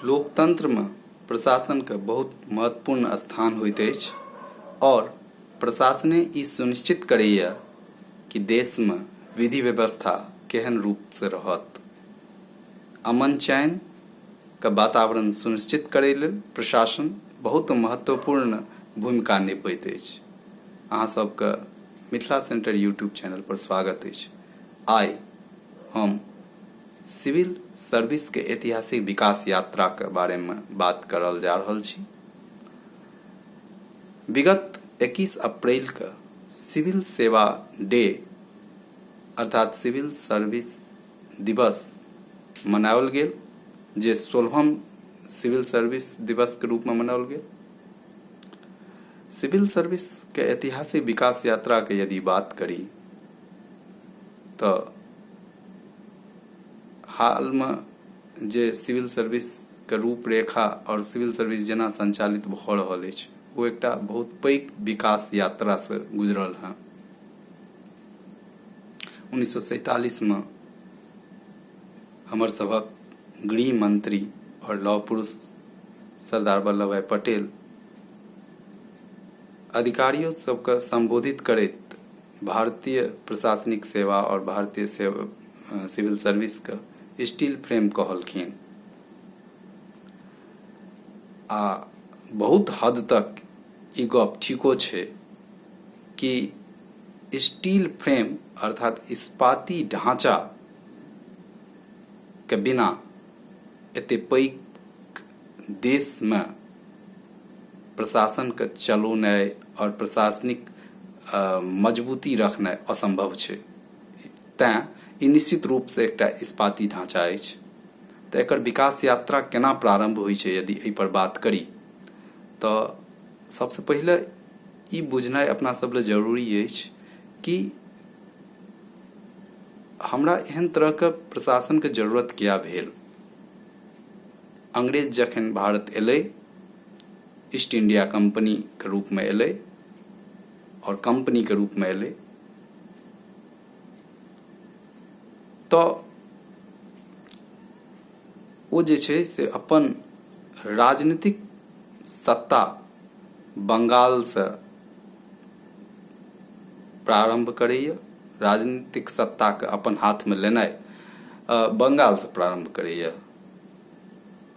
लोकतंत्र में प्रशासन के बहुत महत्वपूर्ण स्थान होइत अछि और प्रशासने ई सुनिश्चित करैया कि देश में विधि व्यवस्था केहन रूप से रहत। अमन चैन का वातावरण सुनिश्चित करै लेल प्रशासन बहुत महत्वपूर्ण भूमिका निभबैत अछि। अहाँ सबके मिथिला सेंटर यूट्यूब चैनल पर स्वागत अछि। आइ हम सिविल सर्विस के ऐतिहासिक विकास यात्रा के बारे में बात करल जा रहल छी। विगत 21 अप्रैल के सिविल सेवा डे अर्थात सिविल सर्विस दिवस मनाओल गेल, जे 16वां सिविल सर्विस दिवस के रूप में मनाओल गेल। सिविल सर्विस के ऐतिहासिक विकास यात्रा के यदि बात करी तो हाल में जे सिविल सर्विस के रूपरेखा और सिविल सर्विस जेना संचालित भ रहल अछि वो एकटा बहुत पैघ विकास यात्रा से गुजरल है। 1947 में हमर सभक गृह मंत्री और लौह पुरुष सरदार वल्लभ भाई पटेल अधिकारियों सबके संबोधित करैत भारतीय प्रशासनिक सेवा और भारतीय सिविल सर्विस का स्टील फ्रेम कहलखिन। आ बहुत हद तक ई गप ठीको छै कि स्टील फ्रेम अर्थात इस्पाती ढांचा के बिना एते पैघ देश में प्रशासन के चलौनाइ और प्रशासनिक मजबूती रखनाइ असंभव छै। तैं ई निश्चित रूप से एकटा इस्पाती ढांचा अछि। तऽ एकर विकास यात्रा केना प्रारंभ होइ छै यदि एहि पर बात करी तो सबसे पहिले ई बुझनाइ अपना सब लेल जरूरी अछि कि हमरा एहन तरह के प्रशासन के जरूरत किया भेल। अंग्रेज जखन भारत एलै, ईस्ट इंडिया कंपनी के रूप में एलै और कंपनी के रूप में एलै, तो वो जे छै से अपन राजनीतिक सत्ता बंगाल से प्रारंभ करैया। राजनीतिक सत्ता के अपन हाथ में लेनाइ बंगाल से प्रारंभ करैया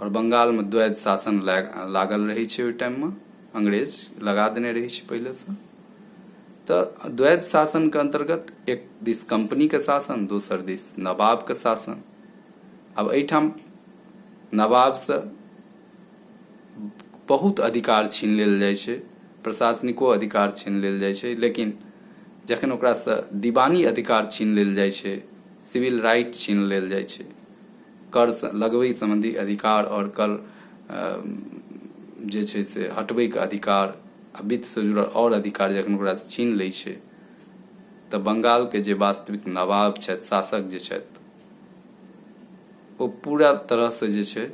और बंगाल में द्वैध शासन लागल रही छै। ओइ टाइम में अंग्रेज लगा देने रही छै पहले से। तो द्वैध शासन के अंतर्गत एक दिस कंपनी के शासन, दोसर दिस नवाब के शासन। अब एठाम नवाब से बहुत अधिकार छीन लेल जाइ छै, प्रशासनिको अधिकार छीन लेल जाइ छै, लेकिन जखन ओकरा से दीवानी अधिकार छीन लेल जाइ छै, सिविल राइट छीन लेल जाइ छै, कर लगबै संबंधी अधिकार और कर जे छै से हटबै के अधिकार आ वित्त से जुड़ल और अधिकार जखन ओकरा से छीन लै छै तऽ बंगाल के जे वास्तविक नवाब छथि, शासक जे छथि, वो पूरा तरह से जे छै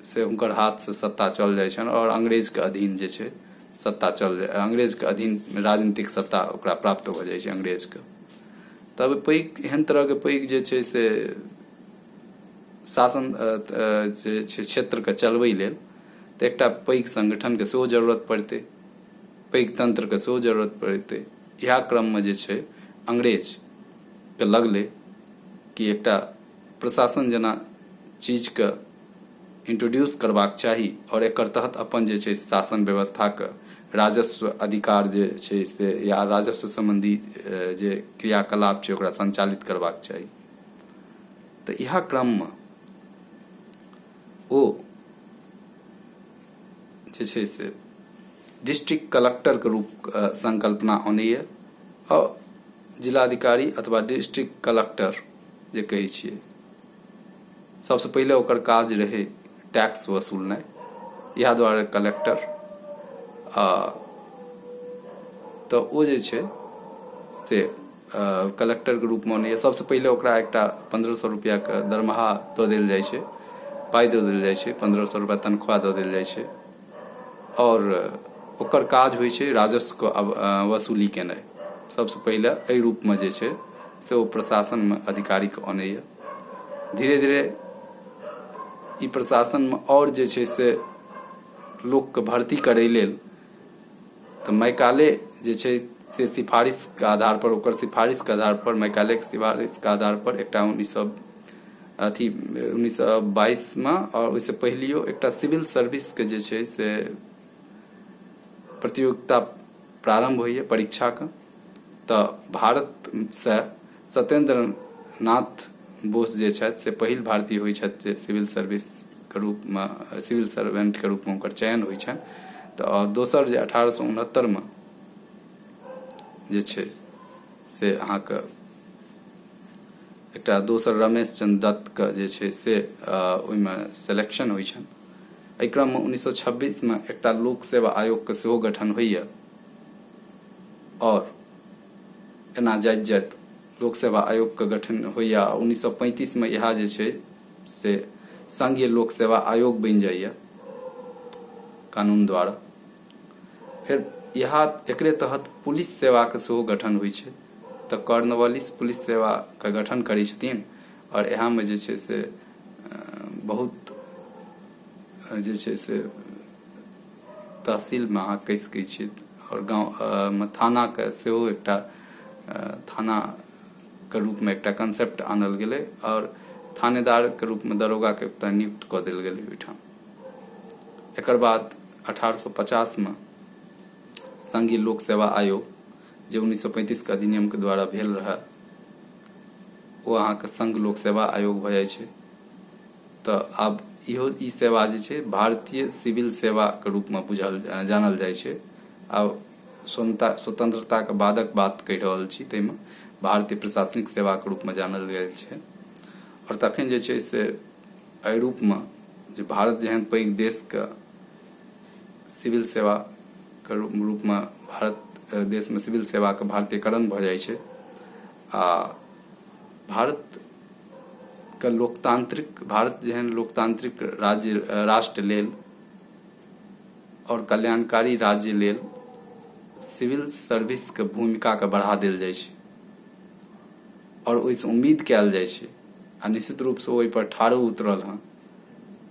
से हुनकर हाथ से सत्ता चल जाइ छनि और अंग्रेज के अधीन जे छै सत्ता चल जाय, अंग्रेज के अधीन राजनीतिक सत्ता ओकरा प्राप्त भ जाइ छै अंग्रेज के। तब पैघ एहन तरह के पैघ जे छै से शासन जे छै क्षेत्र के चलबै लेल तऽ एकटा पैघ संगठन के सेहो जरूरत पड़तै, पैघ तंत्र के सेहो जरूरत पड़तै। इएह क्रम में जे छै अंग्रेज के लगलै कि एकटा प्रशासन जना चीज के इंट्रोड्यूस करबाक चाही और एकर तहत अपन जे छै शासन व्यवस्था के राजस्व अधिकार जे छै से या राजस्व संबंधी जे क्रियाकलाप छै ओकरा संचालित करबाक चाही। तऽ इएह क्रम में ओ जे छै से डिस्ट्रिक्ट कलेक्टर के रूप संकल्पना आनैया और जिलाधिकारी अथवा डिस्ट्रिक्ट कलेक्टर जे कहै छियै, सबसे पहिले ओकर काज रहे टैक्स वसूलनाइ। इएह दुआरे कलेक्टर तो ओ जे छै से कलेक्टर के रूप में आनैया। सबसे पहिले ओकरा एकटा 1500 रुपया के दरमाहा दऽ देल जाइ छै, पाइ दऽ देल जाइ छै, 1500 रुपया तनख्वाह दऽ देल जाइ छै और ओकर काज होइ छै राजस्व को वसूली केनाइ। सबसे पहिले एहि रूप में जे छै से ओ प्रशासन में अधिकारी के आनैया। धीरे धीरे ई प्रशासन में और जे छै से लोक के भर्ती करै लेल तो मैकाले जे छै से सिफारिश के आधार पर, ओकर सिफारिश के आधार पर, मैकाले के सिफारिश के आधार पर एकटा 1922 में और उससे पहलियो एकटा सिविल सर्विस के जे छै से प्रतियोगिता प्रारंभ होइए परीक्षा के। तो भारत से सत्येंद्र नाथ बोस जे छथि से पहिल भारतीय होइ छथि जे सिविल सर्विस के रूप में, सिविल सर्वेंट के रूप में ओकर चयन होइ छनि। तो दोसर जे 1869 में जे छै से अहाँके एकटा दोसर रमेश चंद्र दत्त के जे छै से ओहिमे सिलेक्शन होइ छनि। एहि क्रम में 1926 में एकटा लोक सेवा आयोग के सेहो गठन होइए और एना जाइत जाइत लोक सेवा आयोग के गठन होइए। 1935 में यह जे छै से संघीय लोक सेवा आयोग बनि जाइए कानून द्वारा। फिर यह एकरे तहत पुलिस सेवा के सेहो गठन होइ छै। तो कॉर्नवालिस पुलिस सेवा का गठन करै छथिन और यहाँ में जे छै से बहुत जे छै से तहसील में अहाँ कहि सकै छियै और गांव में थाना के सेहो एकटा थाना के रूप में एकटा कंसेप्ट आनल गेलै और थानेदार के रूप में दरोगा के एकटा नियुक्त कऽ देल गेलै ओहिठाम। एकर बाद 1850 में संघीय लोक सेवा आयोग जो 1935 के अधिनियम के द्वारा भेल रहा वो अहाँ के संघ लोक सेवा आयोग भ जाइ छै। तो आब इहो ई सेवा जे छै भारतीय सिविल सेवा के रूप में बुझल जानल जाइ छै। आब स्वतंत्रता के बादक बात कहि रहल छी, ताहिमे भारतीय प्रशासनिक सेवा के रूप में जानल गेल छै। और तखन जे छै से एहि रूप में जे भारत जेहन पैघ देश के सिविल सेवा के रूप में भारत देश में सिविल सेवा के भारतीयकरण भ जाइ छै आ भारत के लोकतांत्रिक, भारत जेहन लोकतांत्रिक राज्य राष्ट्र लेल और कल्याणकारी राज्य लेल सिविल सर्विस के भूमिका के बढ़ा देल जाइ छै और ओहिसँ उम्मीद कयल जाइ छै आ निश्चित रूप से ओहि पर ठाड़ो उतरल हँ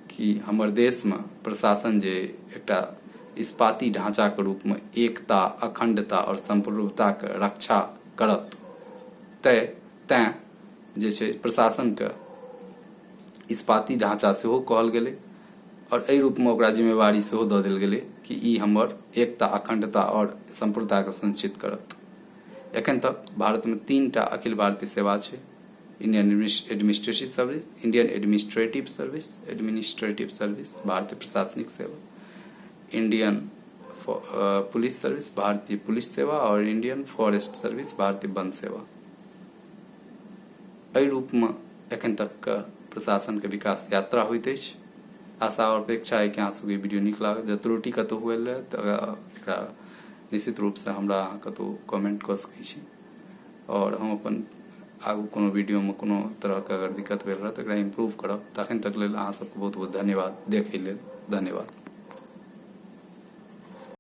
कि हमर देश में प्रशासन जे एकटा इस्पाती ढांचा के रूप में एकता, अखंडता और संप्रभुता के रक्षा करत। तैं जे छै प्रशासन के इस्पाती ढांचा सेहो कहल गेलै और एहि रूप में ओकरा जिम्मेवारी सेहो दऽ देल गेलै कि ई हमर एकता, अखंडता और संप्रभुता के सुनिश्चित करत। एखन तक भारत में 3टा अखिल भारतीय सेवा छै, Indian administrative service, Indian administrative service, भारतीय प्रशासनिक सेवा, इंडियन पुलिस सर्विस, भारतीय पुलिस सेवा और इंडियन फॉरेस्ट सर्विस, भारतीय वन सेवा। एहि रूप में एखन तक के प्रशासन के विकास यात्रा होइत अछि। आशा और अपेक्षा है कि अहाँ सबके वीडियो नीक लागत। जँ त्रुटि कतौ हुए रहे तऽ एकरा निश्चित रूप से हमरा अहाँ कतौ कमेंट कऽ सकै छी और हम अपन आगू कोनो वीडियो में कोनो तरह के अगर दिक्कत भेल रहे तऽ एकरा इम्प्रूव करब। तखन तक लेल अहाँ सबके बहुत बहुत धन्यवाद देखै लेल। धन्यवाद।